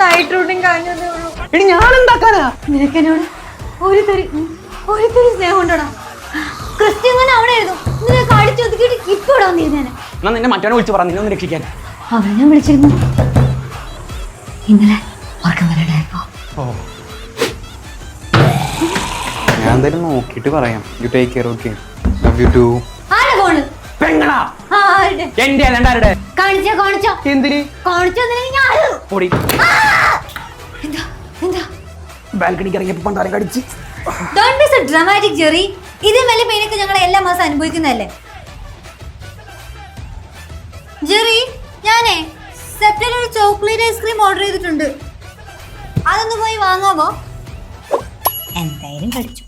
Night rooting കഴിഞ്ഞതേ ഉള്ളൂ. എടി ഞാൻ എന്താക്കാനാ? നിനക്കെന്നോട് ഒരു സ്നേഹം ഉണ്ടോടാ? ക്രിസ്ത്യൻ അവിടെ ആയിരുന്നു, നിനക്ക് അടിച്ചൊതുക്കിയിട്ട് ഇപ്പൊ ഇവിടെ വന്നിരുന്നേനെ. എന്നാ നിന്നെ മറ്റവനെ വിളിച്ച് പറ, നിന്നെ ഒന്ന് രക്ഷിക്കാൻ. അവനെ ഞാൻ വിളിച്ചിരുന്നു ഇന്നലെ ഉറക്കം വരണ്ടായപ്പോ. ഞാൻ എന്തായാലും നോക്കിട്ട് പറയാം. You take care. Okay, love you too. ആരെ ഫോണ്? പെങ്ങളാ? ആരുടെ? എന്റെ രണ്ടാരുടെ? കാണിച്ചോ. എന്തിന്? കാണിച്ചോ ഞാൻ. പൊടി. എന്താ ബാൽക്കണിക്ക് ഇറങ്ങിയപ്പോ പണ്ടാരെ കടിച്ച്. Don't be so dramatic, Jerry. ഇതേ മേലെ പെയിനൊക്കെ ഞങ്ങൾ എല്ലാ മാസം അനുഭവിക്കുന്നതല്ലേ. ജെറി, ഞാനേ സെപ്റ്റയിൽ ഒരു ചോക്ലേറ്റ് ഐസ്ക്രീം ഓർഡർ ചെയ്തിട്ടുണ്ട്. അതൊന്ന് പോയി വാങ്ങാമോ? എന്തായാലും കടിച്ചു.